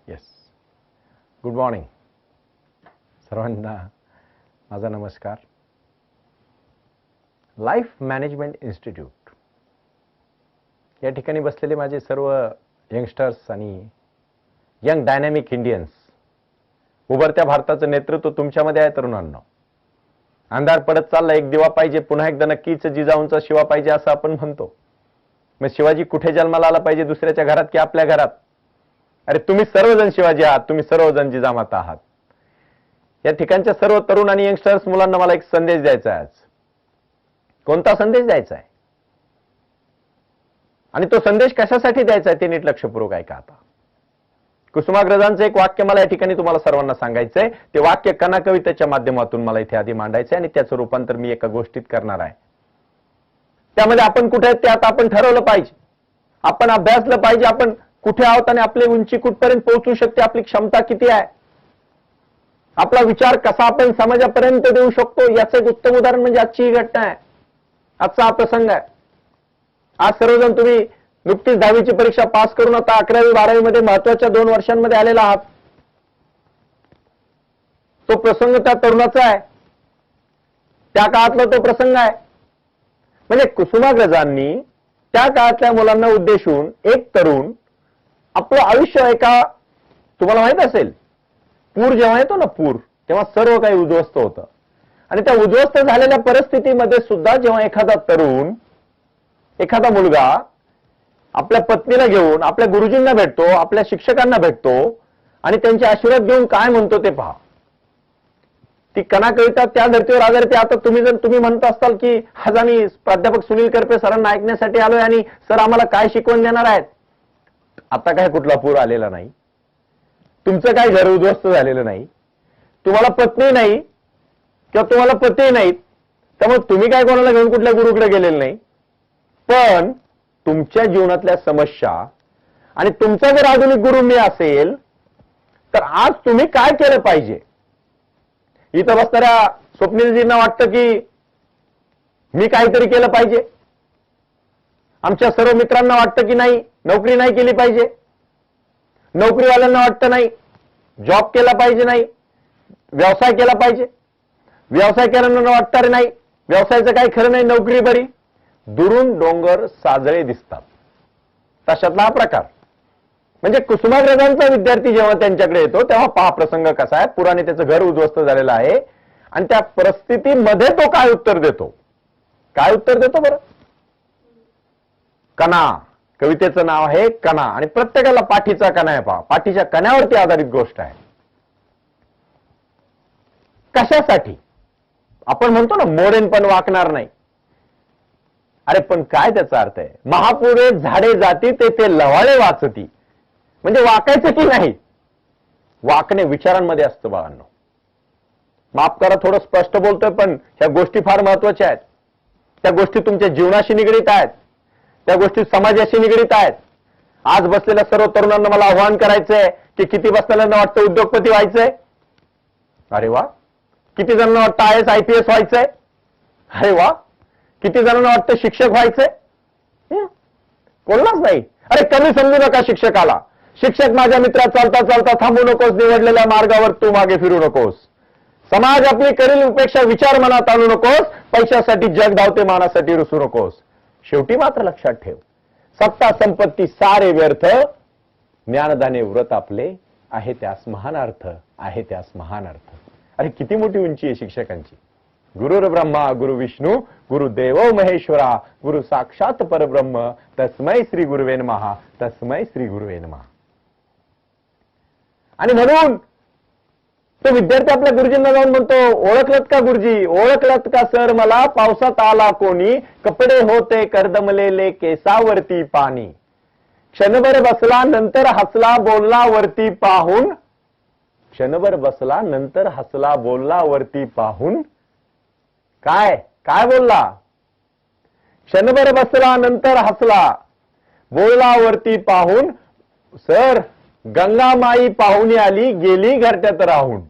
Yes. Good morning सर्वांना. माझा नमस्कार. लाईफ मॅनेजमेंट इन्स्टिट्यूट या ठिकाणी बसलेले माझे सर्व यंगस्टर्स आणि यंग डायनॅमिक इंडियन्स, उभरत्या भारताचं नेतृत्व तुमच्यामध्ये आहे तरुणांनो. अंधार पडत चालला, एक दिवा पाहिजे, पुन्हा एकदा नक्कीच जिजाऊंचा शिवा पाहिजे असं आपण म्हणतो. मग शिवाजी कुठे जन्माला आला पाहिजे, दुसऱ्याच्या घरात की आपल्या घरात? अरे तुम्ही सर्वजण शिवाजी आहात, तुम्ही सर्वजण जिजामाता आहात. या ठिकाणच्या सर्व तरुण आणि यंगस्टर्स मुलांना मला एक संदेश द्यायचा आहे आज. कोणता संदेश द्यायचा आहे आणि तो संदेश कशासाठी द्यायचा आहे ते नीट लक्षपूर्वक ऐका. आता कुसुमाग्रजांचं एक वाक्य मला या ठिकाणी तुम्हाला सर्वांना सांगायचंय. ते वाक्य कणा कवितेच्या माध्यमातून मला इथे आधी मांडायचंय आणि त्याचं रूपांतर मी एका गोष्टीत करणार आहे. त्यामध्ये आपण कुठे आहेत ते आता आपण ठरवलं पाहिजे, आपण अभ्यासलं पाहिजे, आपण कुठे आहोत आणि आपली उंची कुठपर्यंत पोहोचू शकते, आपली क्षमता किती आहे, आपला विचार कसा आपण समाजापर्यंत देऊ शकतो, याचं एक उत्तम उदाहरण म्हणजे आजची ही घटना आहे, आजचा हा प्रसंग आहे. आज सर्वजण तुम्ही नुकतीच 10वीची परीक्षा पास करून आता 11वी 12वी मध्ये महत्वाच्या 2 वर्षांमध्ये आलेला आहात. तो प्रसंग त्या तरुणाचा आहे, त्या काळातला तो प्रसंग आहे. म्हणजे कुसुमाग्रजांनी त्या काळातल्या मुलांना उद्देशून एक तरुण आपलं आयुष्य एका, तुम्हाला माहित असेल पूर जेव्हा येतो ना, पूर, तेव्हा सर्व काही उद्ध्वस्त होतं. आणि त्या उद्ध्वस्त झालेल्या परिस्थितीमध्ये सुद्धा जेव्हा एखादा तरुण, एखादा मुलगा आपल्या पत्नीला घेऊन आपल्या गुरुजींना भेटतो, आपल्या शिक्षकांना भेटतो आणि त्यांचे आशीर्वाद घेऊन काय म्हणतो ते पहा. ती कणा कविता त्या धर्तीवर आधारित. आता तुम्ही म्हणत असाल की आज आम्ही प्राध्यापक सुनील करपे सरांना ऐकण्यासाठी आलोय आणि सर आम्हाला काय शिकवण देणार आहेत. आता काय कुठला पूर आलेला नाही, तुमचं काय घर उद्ध्वस्त झालेलं नाही, तुम्हाला पत्नी नाही किंवा तुम्हाला पती नाहीत, त्यामुळे तुम्ही काय कोणाला घेऊन कुठल्या गुरुकडे गेलेले नाही. पण तुमच्या जीवनातल्या समस्या आणि तुमचा जर आधुनिक गुरु मी असेल तर आज तुम्ही काय केलं पाहिजे. इथं बसणाऱ्या स्वप्नीलजींना वाटतं की मी काहीतरी केलं पाहिजे, आमच्या सर्व मित्रांना वाटतं की नाही नोकरी नाही केली पाहिजे, नोकरीवाल्यांना वाटतं नाही जॉब केला पाहिजे, नाही व्यवसाय केला पाहिजे, व्यवसाय केल्यानं वाटतं रे नाही व्यवसायाचं काही खरं नाही, नोकरी बरी. दुरून डोंगर साजळे दिसतात, तशातला हा प्रकार. म्हणजे कुसुमाग्रजांचा विद्यार्थी जेव्हा त्यांच्याकडे येतो तेव्हा पहा प्रसंग कसा आहे. पुराने त्याचं घर उद्ध्वस्त झालेलं आहे आणि त्या परिस्थितीमध्ये तो काय उत्तर देतो, काय उत्तर देतो बरं. कणा, कवितेचं नाव आहे कणा आणि प्रत्येकाला पाठीचा कणा आहे. पहा, पाठीच्या कण्यावरती आधारित गोष्ट आहे. कशासाठी आपण म्हणतो ना मोडेन पण वाकणार नाही. अरे पण काय त्याचा अर्थ आहे. महापुरे झाडे जाती तेथे लवाळे वाचती, म्हणजे वाकायचं की नाही, वाकणे विचारांमध्ये असतं बाळांनो. माफ करा थोडं स्पष्ट बोलतोय पण ह्या गोष्टी फार महत्वाच्या आहेत. त्या गोष्टी तुमच्या जीवनाशी निगडीत आहेत, त्या गोष्टी समाजाशी निगडीत आहेत. आज बसलेल्या सर्व तरुणांना मला आव्हान करायचंय की किती बसलेल्यांना वाटतं उद्योगपती व्हायचंय. अरे वा. किती जणांना वाटतं IAS IPS व्हायचंय. अरे वा. किती जणांना वाटतं शिक्षक व्हायचंय. कोणालाच नाही. अरे कमी समजू नका शिक्षकाला. शिक्षक माझ्या मित्रा, चालता चालता थांबू नकोस, निवडलेल्या मार्गावर तू मागे फिरू नकोस. समाज आपली करील उपेक्षा विचार मनात आणू नकोस. पैशासाठी जग धावते, मानासाठी रुसू नकोस. शेवटी मात्र लक्षात ठेव, सत्ता संपत्ती सारे व्यर्थ, ज्ञानदाने व्रत आपले, आहे त्यास महान अर्थ, आहे त्यास महान अर्थ. अरे किती मोठी उंची आहे शिक्षकांची. गुरुर ब्रह्मा गुरु विष्णू गुरुदेवो महेश्वरा गुरु साक्षात परब्रह्म तस्मै श्री गुरुवे नमः, तस्मै श्री गुरुवे नमः. आणि म्हणून तो विद्यार्थी आपल्या गुरुजींना जाऊन म्हणतो, ओळखलत का गुरुजी, ओळखलत का सर मला, पावसात आला कोणी, कपडे होते कर्दमलेले केसावरती पाणी, क्षणभर बसला नंतर हसला बोलला वरती पाहून, क्षणभर बसला नंतर हसला बोलला वरती पाहून. काय काय बोलला. क्षणभर बसला नंतर हसला बोलला वरती पाहून, सर गंगामाई पाहुणी आली गेली घरट्यात राहून,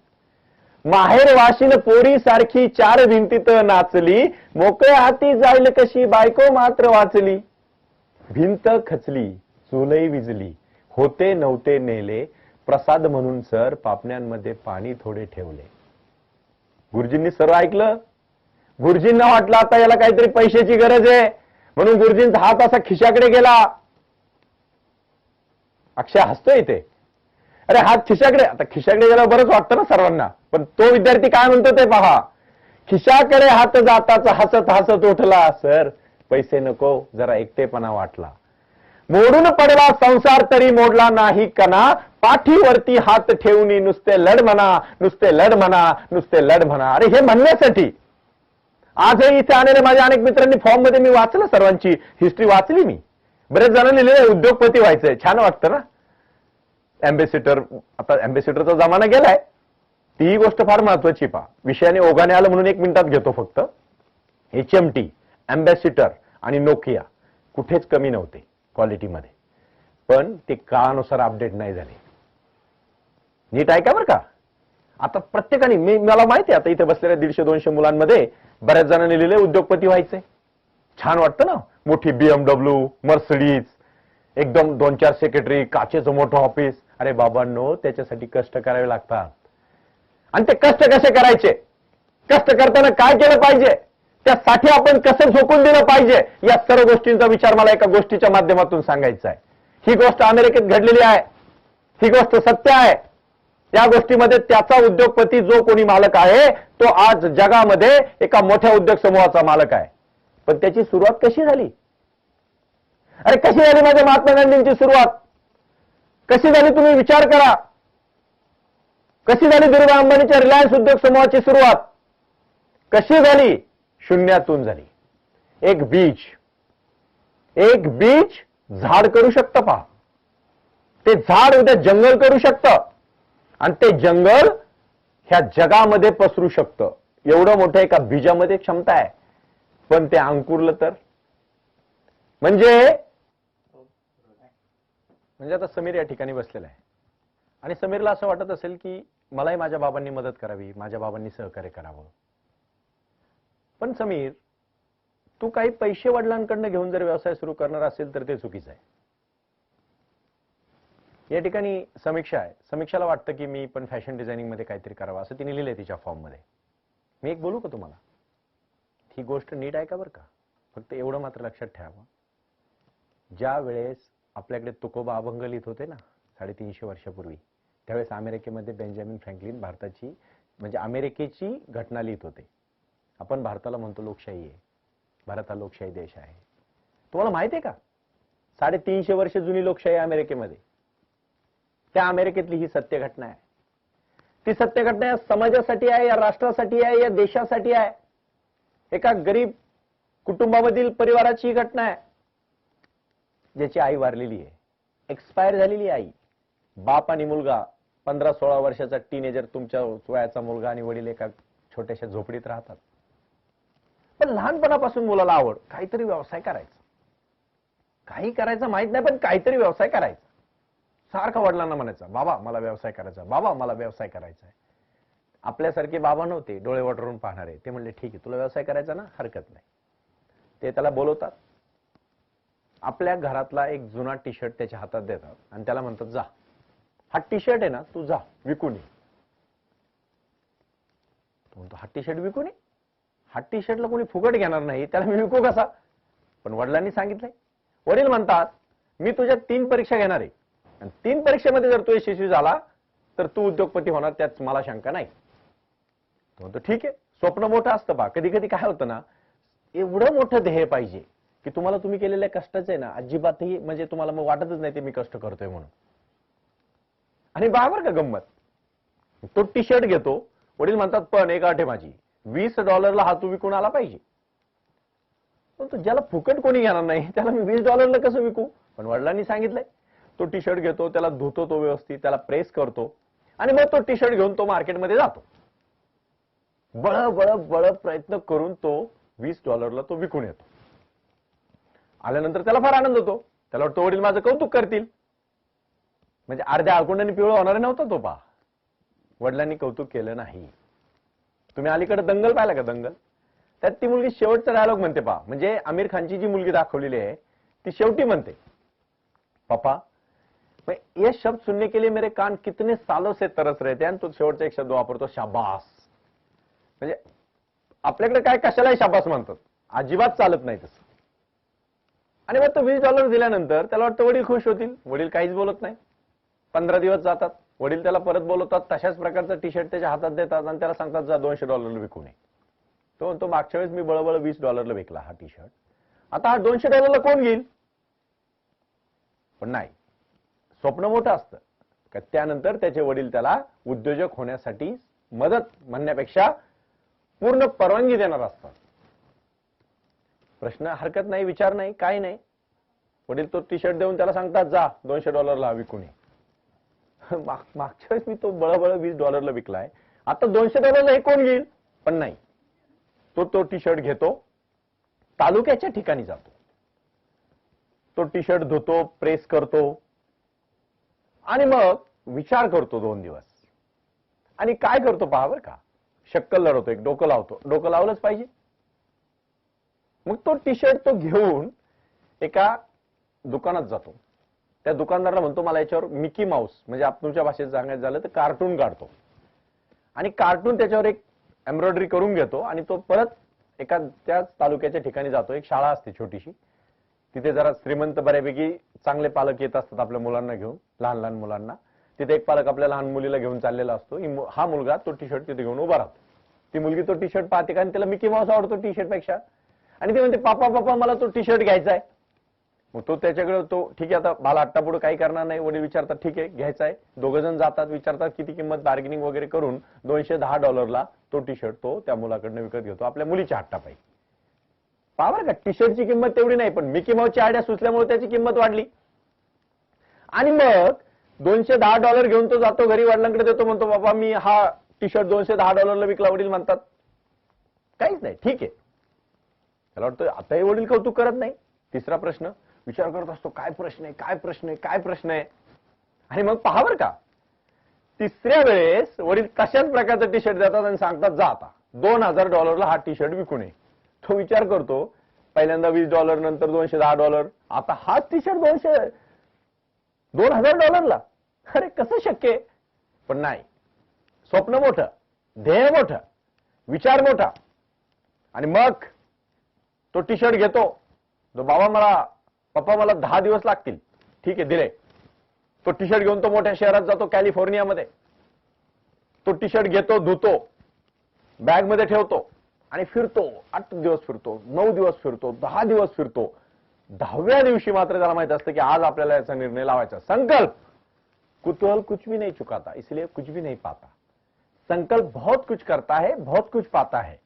माहेर वाशिन पोरी सारखी 4 भिंतीत नाचली, मोकळ्या हाती जाईल कशी बायको मात्र वाचली, भिंत खचली चुलई विजली, होते नव्हते नेले प्रसाद म्हणून सर पापण्यांमध्ये पाणी थोडे ठेवले. गुरुजींनी सर्व ऐकलं. गुरुजींना वाटलं आता याला काहीतरी पैशाची गरज आहे, म्हणून गुरुजींचा हात असा खिशाकडे गेला. अक्षय हसतोय इथे. अरे हात खिशाकडे, आता खिशाकडे गेला बरंच वाटतं ना सर्वांना, पण तो विद्यार्थी काय म्हणतो ते पहा. खिशाकडे हात जाताच हसत हसत उठला, सर पैसे नको, जरा एकटेपणा वाटला. मोडून पडला संसार तरी मोडला नाही कणा, पाठीवरती हात ठेवून नुसते लढ म्हणा, नुसते लढ म्हणा, नुसते लढ म्हणा. अरे हे म्हणण्यासाठी आजही इथे आलेले माझ्या अनेक मित्रांनी फॉर्म मध्ये मी वाचलं, सर्वांची हिस्ट्री वाचली मी. बरेच जण लिहिलेले उद्योगपती व्हायचंय, छान वाटतं ना. अँबेसिडर, आता अँबेसिडरचा जमाना गेलाय. ती गोष्ट फार महत्वाची पहा. विषयाने ओघाने आलं म्हणून 1 मिनिटात घेतो फक्त. HMT, अँबेसिडर आणि नोकिया कुठेच कमी नव्हते क्वालिटीमध्ये, पण ते काळानुसार अपडेट नाही झाले. नीट ऐका बरं का. आता प्रत्येकाने, मला माहिती आहे आता इथे बसलेल्या 150-200 मुलांमध्ये बऱ्याच जणांनी लिहिले उद्योगपती व्हायचे. छान वाटतं ना. मोठी BMW, मर्सिडीज, एकदम 2-4 सेक्रेटरी, काचेचं मोठं ऑफिस. अरे बाबांनो, त्याच्यासाठी कष्ट करावे लागतात. आणि ते कष्ट कसे करायचे, कष्ट करताना काय केलं पाहिजे, त्यासाठी आपण कसं झोकून दिलं पाहिजे, या सर्व गोष्टींचा विचार मला एका गोष्टीच्या माध्यमातून सांगायचा आहे. ही गोष्ट अमेरिकेत घडलेली आहे, ही गोष्ट सत्य आहे. त्या गोष्टीमध्ये त्याचा उद्योगपती जो कोणी मालक आहे तो आज जगामध्ये एका मोठ्या उद्योग समूहाचा मालक आहे. पण त्याची सुरुवात कशी झाली? अरे कशी झाली माझ्या महात्मा गांधींची सुरुवात? कशी झाली तुम्ही विचार करा. कशी झाली धीरूभाई अंबानीच्या रिलायन्स उद्योग समूहाची सुरुवात? कशी झाली? शून्यातून झाली. एक बीज झाड करू शकतं पहा. ते झाड उद्या जंगल करू शकतं, आणि ते जंगल ह्या जगामध्ये पसरू शकतं. एवढं मोठं एका बीजामध्ये क्षमता आहे. पण ते अंकुरलं तर, म्हणजे आता समीर या ठिकाणी बसलेला आहे आणि समीरला असं वाटत असेल की मलाही माझ्या बाबांनी मदत करावी, माझ्या बाबांनी सहकार्य करावं. पण समीर, तू काही पैसे वडिलांकडनं घेऊन जर व्यवसाय सुरू करणार असेल तर ते चुकीचं आहे. या ठिकाणी समीक्षा आहे. समीक्षाला वाटतं की मी पण फॅशन डिझायनिंग मध्ये काहीतरी करावं, असं तिने लिहिलंय तिच्या फॉर्म मध्ये. मी एक बोलू का तुम्हाला? ही गोष्ट नीट ऐका बरं का. फक्त एवढं मात्र लक्षात ठेवा, ज्या वेळेस आपल्याकडे तुकोबा अभंग लिहित होते ना 350 वर्षापूर्वी, त्यावेळेस अमेरिकेमध्ये बेंजामिन फ्रँकलिन भारताची म्हणजे अमेरिकेची घटना लिहित होते. आपण भारताला म्हणतो लोकशाही आहे, भारत हा लोकशाही देश आहे. तुम्हाला माहिती आहे का 350 वर्ष जुनी लोकशाही अमेरिकेमध्ये. त्या अमेरिकेतली ही सत्य घटना आहे. ती सत्य घटना या समाजासाठी आहे, या राष्ट्रासाठी आहे, या देशासाठी आहे. एका गरीब कुटुंबामधील परिवाराची घटना आहे, ज्याची आई वारलेली आहे, एक्सपायर झालेली आई. बाप आणि मुलगा, 15-16 वर्षाचा टीनेजर, तुमच्या वयाचा मुलगा आणि वडील एका छोट्याशा झोपडीत राहतात. पण लहानपणापासून मुलाला आवड काहीतरी व्यवसाय करायचा, काही करायचं माहित नाही पण काहीतरी व्यवसाय करायचा. सारखा वडिलांना म्हणायचा, बाबा मला व्यवसाय करायचा, बाबा मला व्यवसाय करायचा आहे. आपल्यासारखे बाबा नव्हते डोळे वटरून पाहणारे. ते म्हणले ठीक आहे, तुला व्यवसाय करायचा ना, हरकत नाही. ते त्याला बोलवतात, आपल्या घरातला एक जुना टी शर्ट त्याच्या हातात देतात आणि त्याला म्हणतात जा, हा टी शर्ट आहे ना, तू जा विकून ये. तो म्हणतो हा टी शर्ट विकून ये? हा टी शर्टला कोणी फुकट घेणार नाही, त्याला मी विकू कसा? पण वडिलांनी सांगितलंय. वडील म्हणतात मी तुझ्या 3 परीक्षा घेणार आहे आणि 3 परीक्षेमध्ये जर तू यशस्वी झाला तर तू उद्योगपती होणार, त्यात मला शंका नाही. तो म्हणतो ठीक आहे. स्वप्न मोठं असतं बा. कधी कधी काय होतं ना, एवढं मोठं ध्येय पाहिजे की तुम्हाला तुम्ही केलेल्या कष्टाचं आहे ना अजिबातही म्हणजे तुम्हाला मग वाटतच नाही ते मी कष्ट करतोय म्हणून. आणि बरोबर का गंमत, तो टी शर्ट घेतो. वडील म्हणतात पण एक अट आहे माझी, $20 हा तू विकून आला पाहिजे. पण ज्याला फुकट कोणी घेणार नाही त्याला मी $20 कसं विकू? पण वडिलांनी सांगितलंय. तो टी शर्ट घेतो, त्याला धुतो तो व्यवस्थित, त्याला प्रेस करतो आणि मग तो टी शर्ट घेऊन तो मार्केटमध्ये जातो. बळ प्रयत्न करून तो $20 तो विकून येतो. आल्यानंतर त्याला फार आनंद होतो. त्याला वाटतं वडील माझं कौतुक करतील. म्हणजे अर्ध्या आळकुंडाने पिवळं होणार नव्हता तो पहा. वडिलांनी कौतुक केलं नाही. तुम्ही अलीकडे दंगल पाहिला का? दंगल, त्यात ती मुलगी शेवटचा डायलॉग म्हणते पहा. म्हणजे आमिर खानची जी मुलगी दाखवलेली आहे ती शेवटी म्हणते, पप्पा ये शब्द सुनने के लिए मेरे कान कितने सालों से तरस रहे थे आणि तो शेवटचा एक शब्द वापरतो, शाबास. म्हणजे आपल्याकडे काय कशालाही शाबास म्हणतात, अजिबात चालत नाही तसं. आणि मग तो $20 दिल्यानंतर त्याला वाटतं वडील खुश होतील. वडील काहीच बोलत नाही. 15 दिवस जातात. वडील त्याला परत बोलवतात, तशाच प्रकारचा टी शर्ट त्याच्या हातात देतात आणि त्याला सांगतात जा $200 विकू नये. तो म्हणतो मागच्या वेळेस मी बळबळ $20 विकला हा टी शर्ट, आता हा $200 कोण घेईल. पण नाही, स्वप्न मोठं असतं का त्यानंतर त्याचे वडील त्याला उद्योजक होण्यासाठी मदत म्हणण्यापेक्षा पूर्ण परवानगी देणार असतात. प्रश्न हरकत नाही, विचार नाही, काही नाही. वडील तो टी शर्ट देऊन त्याला सांगतात जा $200 विकू नये. मागच्या वेळेस मी तो बळबळ $20 विकलाय, आता $200 हे कोण घेईल. पण नाही, तो टी शर्ट घेतो, तालुक्याच्या ठिकाणी जातो, तो टी शर्ट धुतो, प्रेस करतो आणि मग विचार करतो 2 दिवस. आणि काय करतो पहा बरं का, शक्कल लढवतो, एक डोकं लावतो. डोकं लावलंच पाहिजे. मग तो टी शर्ट तो घेऊन एका दुकानात जातो. त्या दुकानदाराला म्हणतो मला याच्यावर मिकी माऊस, म्हणजे तुमच्या भाषेत सांगायचं झालं तर कार्टून काढतो. आणि कार्टून त्याच्यावर एक एम्ब्रॉयडरी करून घेतो आणि तो परत एका त्याच तालुक्याच्या ठिकाणी जातो. एक शाळा असते छोटीशी, तिथे जरा श्रीमंत बऱ्यापैकी चांगले पालक येत असतात आपल्या मुलांना घेऊन, लहान लहान मुलांना. तिथे एक पालक आपल्या लहान मुलीला घेऊन चाललेला असतो. हा मुलगा तो टी शर्ट तिथे घेऊन उभा राहतो. ती मुलगी तो टी शर्ट पाहते कारण तिला मिकी माऊस आवडतो टी शर्ट पेक्षा, आणि ती म्हणते पापा पापा मला तो टी शर्ट घ्यायचा आहे. मग तो त्याच्याकडे तो ठीक आहे आता बाला हट्टापुढे काही करणार नाही. वडील विचारतात ठीक आहे घ्यायचा आहे. दोघं जण जातात, विचारतात किती किंमत, बार्गेनिंग वगैरे करून $210 तो टी शर्ट तो त्या मुलाकडनं विकत घेतो आपल्या मुलीच्या हट्टापायी. पावर का टी शर्टची किंमत तेवढी नाही, पण मिकी माऊसची आयडिया सुचल्यामुळे त्याची किंमत वाढली. आणि मग $210 घेऊन तो जातो घरी, वडिलांकडे देतो, म्हणतो बाबा मी हा टी शर्ट $210 विकला. वडील म्हणतात काहीच नाही, ठीक आहे. त्याला वाटतं आताही वडील कौतुक करत नाही. तिसरा प्रश्न विचार करत असतो, काय प्रश्न आहे, काय प्रश्न आहे, काय प्रश्न आहे. आणि मग पहा बरं का, तिसऱ्या वेळेस वडील तशाच प्रकारचा टी शर्ट देतात आणि सांगतात जा आता $2000 हा टी शर्ट विकू नये. तो विचार करतो, पहिल्यांदा $20, नंतर $210, आता हाच टी शर्ट $2000. अरे कसं शक्य आहे. पण नाही, स्वप्न मोठं, ध्येय मोठं, विचार मोठा. आणि मग तो टी शर्ट घेतो. तो पप्पा मला 10 दिवस लागतील. ठीक आहे दिले. तो टी शर्ट घेऊन तो मोठ्या शहरात जातो, कॅलिफोर्नियामध्ये. तो टी शर्ट घेतो, धुतो, बॅग मध्ये ठेवतो आणि फिरतो. 8 दिवस फिरतो, 9 दिवस फिरतो, 10 दिवस फिरतो. 10व्या दिवशी मात्र त्याला माहित असतं की आज आपल्याला याचा निर्णय लावायचा. संकल्प, कुतूहल कुछ भी नहीं चुकाता, इसलिए कुछ भी नहीं पाता. संकल्प बहुत कुछ करता है, बहुत कुछ पाता है.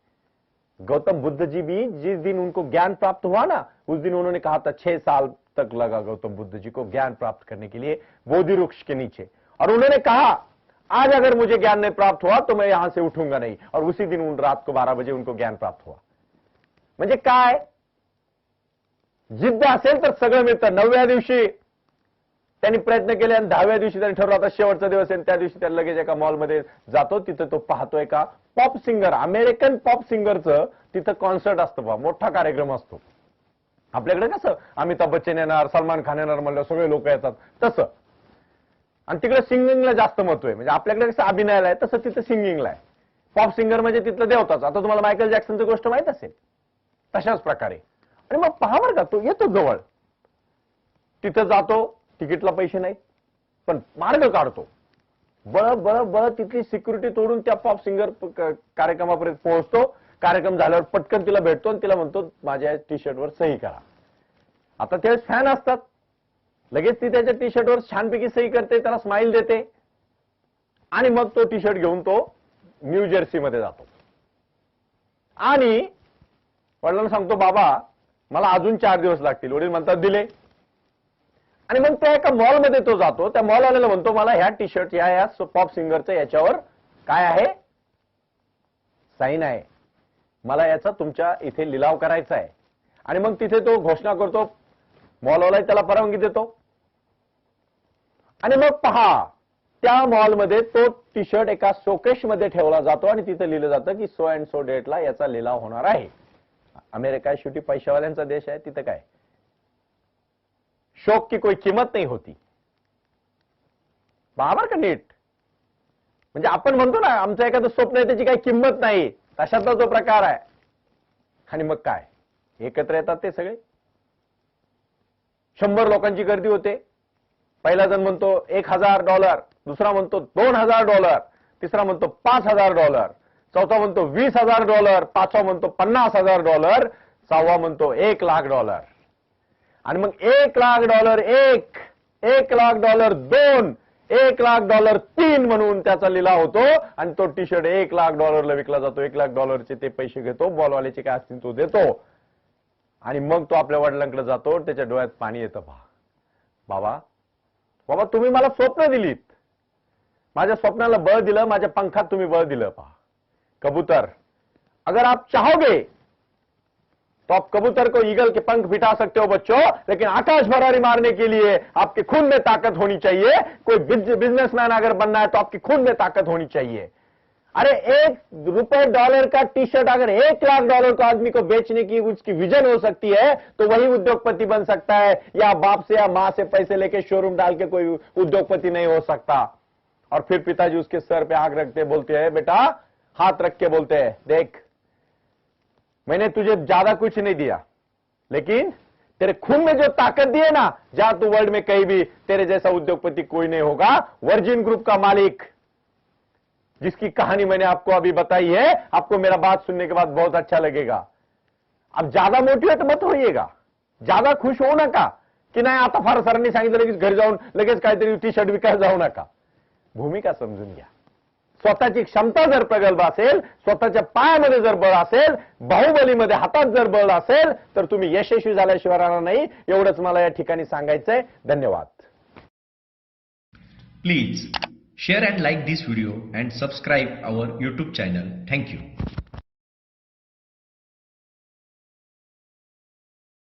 गौतम बुद्ध जी भी जिस दिन उनको ज्ञान प्राप्त हुआ ना, उस दिन उन्होंने कहा था 6 साल तक लगा गौतम बुद्ध जी को ज्ञान प्राप्त करने के लिए बोधि वृक्ष के नीचे. और उन्होंने कहा आज अगर मुझे ज्ञान नहीं प्राप्त हुआ तो मैं यहां से उठूंगा नहीं. और उसी दिन रात को 12 बजे उनको ज्ञान प्राप्त हुआ. म्हणजे काय, जिद्द असेल तर सगळं मिळतं. 9व्या दिवशी त्यांनी प्रयत्न केले आणि 10व्या दिवशी त्यांनी ठरवलं आता शेवटचा दिवस आहे. त्या दिवशी त्याला लगेच एका मॉलमध्ये जातो. तिथे तो पाहतोय का पॉप सिंगर, अमेरिकन पॉप सिंगरचं तिथं कॉन्सर्ट असतं बा, मोठा कार्यक्रम असतो. आपल्याकडे कसं अमिताभ बच्चन येणार, सलमान खान येणार म्हणलं सगळे लोक येतात तसं. आणि तिकडे सिंगिंगला जास्त महत्व आहे. म्हणजे आपल्याकडे कसं अभिनयाला आहे तसं तिथं सिंगिंगला आहे. पॉप सिंगर म्हणजे तिथलं देवताच. आता तुम्हाला मायकल जॅक्सनची गोष्ट माहित असेल, तशाच प्रकारे. आणि मग पहा बरं का, तो येतो जवळ, तिथं जातो, तिकीटला पैसे नाही पण मार्ग काढतो. बळ तिथली सिक्युरिटी तोडून त्या पॉप सिंगर कार्यक्रमापर्यंत पोहोचतो. कार्यक्रम झाल्यावर पटकन तिला भेटतो आणि तिला म्हणतो माझ्या टी शर्टवर सही करा. आता त्यावेळेस फॅन असतात, लगेच ती त्याच्या टी शर्टवर छानपैकी सही करते, त्याला स्माइल देते आणि मग तो टी शर्ट घेऊन तो न्यू जर्सी मध्ये जातो. आणि वडिलांना सांगतो बाबा मला अजून 4 दिवस लागतील. वडील म्हणतात दिले. आणि मग त्या एका मॉलमध्ये तो जातो. त्या मॉलवाल्याला म्हणतो मला ह्या टी शर्ट या पॉप सिंगरचं याच्यावर काय आहे, साईन आहे, मला याचा तुमच्या इथे लिलाव करायचा आहे. आणि मग तिथे तो घोषणा करतो, मॉलवाला त्याला परवानगी देतो. आणि मग पहा त्या मॉलमध्ये तो टी शर्ट एका शोकेशमध्ये ठेवला जातो आणि तिथे लिहिलं जातं की सो अँड सो डेटला याचा लिलाव होणार आहे. अमेरिका शेवटी पैशावाल्यांचा देश आहे, तिथं काय शौक की कोई किंमत नहीं होती. बरोबर का नीट. म्हणजे आपण म्हणतो ना आमचं एखादं स्वप्न आहे त्याची काही किंमत नाही, तशातला जो प्रकार आहे. आणि मग काय एकत्र येतात ते सगळे. 100 लोकांची गर्दी होते. पहिला जण म्हणतो $1000, दुसरा म्हणतो $2000, तिसरा म्हणतो $5000, चौथा म्हणतो $20000, पाचवा म्हणतो $50000, सहावा म्हणतो $1,00,000. आणि मग $1,00,000 $1,00,000 2, $1,00,000 3 म्हणून त्याचा लिलाव होतो. आणि तो टी शर्ट $1,00,000 विकला जातो. $1,00,000 ते पैसे घेतो, बॉलवाल्याचे काय असतील तो देतो. आणि मग तो आपल्या वडिलांकडे जातो. त्याच्या डोळ्यात पाणी येतं. बाबा बाबा तुम्ही मला स्वप्न दिलीत, माझ्या स्वप्नाला बळ दिलं, माझ्या पंखात तुम्ही बळ दिलं. पहा कबूतर, अगर आप चाहोगे तो आप कबूतर को ईगल के पंख बिठा सकते हो बच्चों, लेकिन आकाश भरारी मारने के लिए आपके खून में ताकत होनी चाहिए. कोई बिजनेसमैन अगर बनना है तो आपके खून में ताकत होनी चाहिए. अरे $1 का टी शर्ट अगर $1,00,000 को आदमी को बेचने की उसकी विजन हो सकती है तो वही उद्योगपति बन सकता है. या बाप से या मां से पैसे लेके शोरूम डाल के कोई उद्योगपति नहीं हो सकता. और फिर पिताजी उसके सर पे आग रखते बोलते हैं, बेटा हाथ रख के बोलते हैं, देख मैंने तुझे ज्यादा कुछ नहीं दिया, लेकिन तेरे खून में जो ताकत दी है ना, जा तू वर्ल्ड में कहीं भी तेरे जैसा उद्योगपति कोई नहीं होगा. वर्जिन ग्रुप का मालिक, जिसकी कहानी मैंने आपको अभी बताई है, आपको मेरा बात सुनने के बाद बहुत अच्छा लगेगा. अब ज्यादा मोटिवेट मत होइएगा, ज्यादा खुश होऊ नका की नाही आता फार सरांनी सांगितलं की घरी जाऊन लगेच काहीतरी टी शर्ट विकायला जाऊ नका. भूमिका समजून घ्या. स्वतःची क्षमता जर प्रगल्भ असेल, स्वतःच्या पायामध्ये जर बळ असेल, बाहुबलीमध्ये हातात जर बळ असेल, तर तुम्ही यशस्वी झाल्याशिवाय राहणार नाही. एवढंच मला या ठिकाणी सांगायचंय. धन्यवाद. Please share and like this video and subscribe our YouTube channel. Thank you.